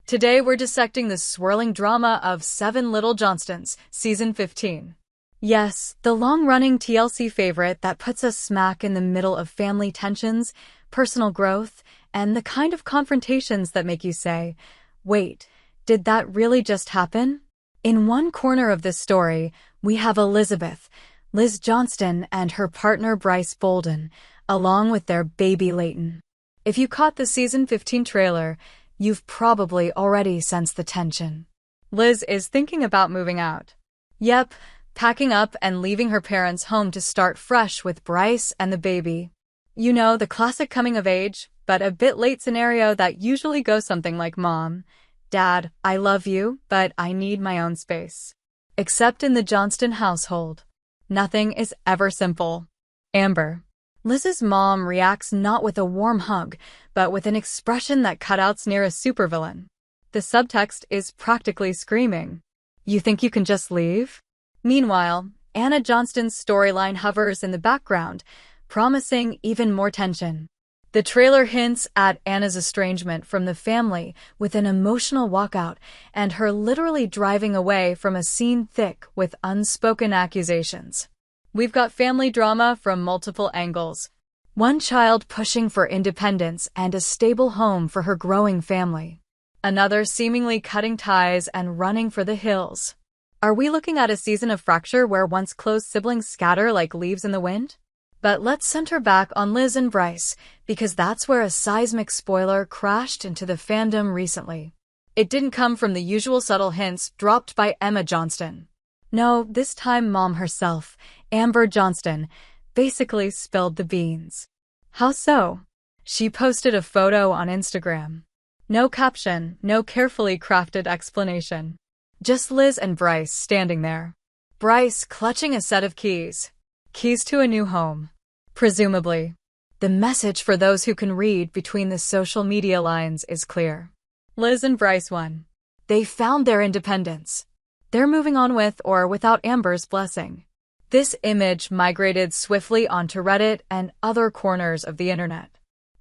Today we're dissecting the swirling drama of Seven Little Johnstons, Season 15. Yes, the long-running TLC favorite that puts us smack in the middle of family tensions, personal growth, and the kind of confrontations that make you say, wait, did that really just happen? In one corner of this story, we have Elizabeth, Liz Johnston, and her partner Bryce Bolden, along with their baby Leighton. If you caught the Season 15 trailer, you've probably already sensed the tension. Liz is thinking about moving out. Yep, packing up and leaving her parents' home to start fresh with Bryce and the baby. You know, the classic coming-of-age, but a bit late scenario that usually goes something like, Mom, Dad, I love you, but I need my own space. Except in the Johnston household, nothing is ever simple. Amber, Liz's mom, reacts not with a warm hug, but with an expression that cutouts near a supervillain. The subtext is practically screaming, "You think you can just leave?" Meanwhile, Anna Johnston's storyline hovers in the background, promising even more tension. The trailer hints at Anna's estrangement from the family with an emotional walkout and her literally driving away from a scene thick with unspoken accusations. We've got family drama from multiple angles. One child pushing for independence and a stable home for her growing family. Another seemingly cutting ties and running for the hills. Are we looking at a season of fracture where once close siblings scatter like leaves in the wind? But let's center back on Liz and Bryce, because that's where a seismic spoiler crashed into the fandom recently. It didn't come from the usual subtle hints dropped by Anna Johnston. No, this time Mom herself, Amber Johnston, basically spilled the beans. How so? She posted a photo on Instagram. No caption, no carefully crafted explanation. Just Liz and Bryce standing there. Bryce clutching a set of keys. Keys to a new home. Presumably. The message for those who can read between the social media lines is clear. Liz and Bryce won. They found their independence. They're moving on with or without Amber's blessing. This image migrated swiftly onto Reddit and other corners of the internet.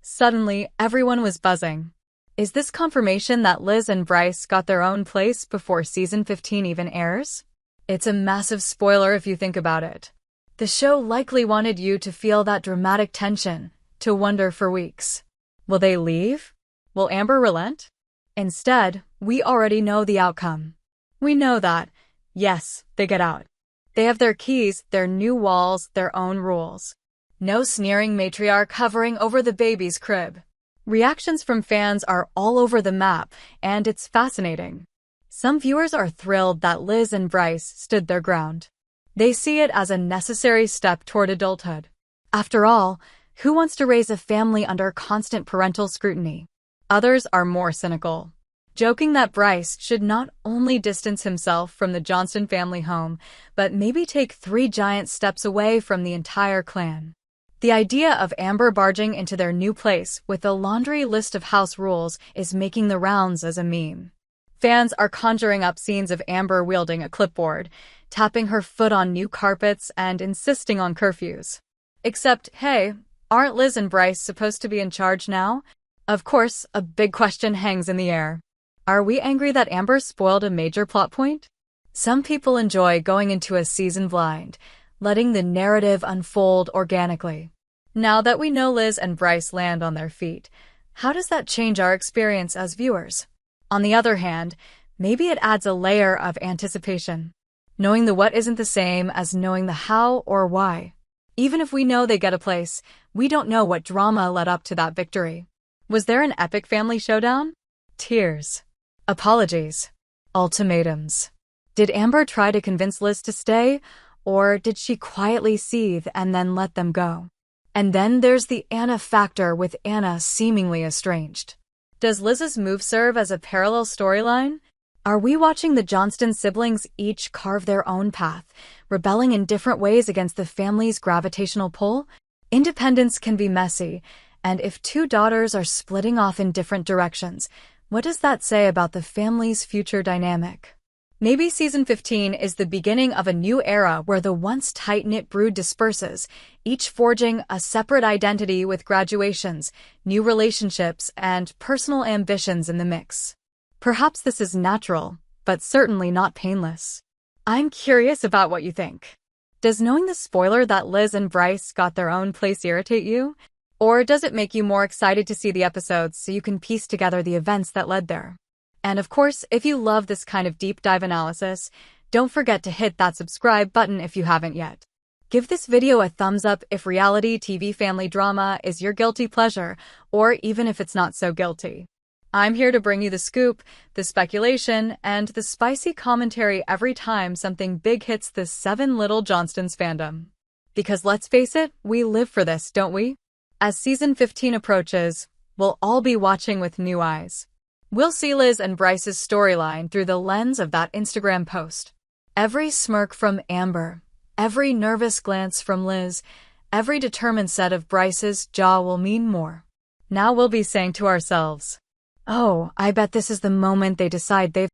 Suddenly, everyone was buzzing. Is this confirmation that Liz and Bryce got their own place before Season 15 even airs? It's a massive spoiler if you think about it. The show likely wanted you to feel that dramatic tension, to wonder for weeks. Will they leave? Will Amber relent? Instead, we already know the outcome. We know that, yes, they get out. They have their keys, their new walls, their own rules. No sneering matriarch hovering over the baby's crib. Reactions from fans are all over the map, and it's fascinating. Some viewers are thrilled that Liz and Bryce stood their ground. They see it as a necessary step toward adulthood. After all, who wants to raise a family under constant parental scrutiny? Others are more cynical, joking that Bryce should not only distance himself from the Johnston family home, but maybe take 3 giant steps away from the entire clan. The idea of Amber barging into their new place with a laundry list of house rules is making the rounds as a meme. Fans are conjuring up scenes of Amber wielding a clipboard, tapping her foot on new carpets, and insisting on curfews. Except, hey, aren't Liz and Bryce supposed to be in charge now? Of course, a big question hangs in the air. Are we angry that Amber spoiled a major plot point? Some people enjoy going into a season blind, letting the narrative unfold organically. Now that we know Liz and Bryce land on their feet, how does that change our experience as viewers? On the other hand, maybe it adds a layer of anticipation. Knowing the what isn't the same as knowing the how or why. Even if we know they get a place, we don't know what drama led up to that victory. Was there an epic family showdown? Tears. Apologies. Ultimatums. Did Amber try to convince Liz to stay, or did she quietly seethe and then let them go? And then there's the Anna factor, with Anna seemingly estranged. Does Liz's move serve as a parallel storyline? Are we watching the Johnston siblings each carve their own path, rebelling in different ways against the family's gravitational pull? Independence can be messy, and if 2 daughters are splitting off in different directions, what does that say about the family's future dynamic? Maybe Season 15 is the beginning of a new era where the once tight-knit brood disperses, each forging a separate identity with graduations, new relationships, and personal ambitions in the mix. Perhaps this is natural, but certainly not painless. I'm curious about what you think. Does knowing the spoiler that Liz and Bryce got their own place irritate you? Or does it make you more excited to see the episodes so you can piece together the events that led there? And of course, if you love this kind of deep dive analysis, don't forget to hit that subscribe button if you haven't yet. Give this video a thumbs up if reality TV family drama is your guilty pleasure, or even if it's not so guilty. I'm here to bring you the scoop, the speculation, and the spicy commentary every time something big hits the 7 Little Johnstons fandom. Because let's face it, we live for this, don't we? As season 15 approaches, we'll all be watching with new eyes. We'll see Liz and Bryce's storyline through the lens of that Instagram post. Every smirk from Amber, every nervous glance from Liz, every determined set of Bryce's jaw will mean more. Now we'll be saying to ourselves, "Oh, I bet this is the moment they decide they've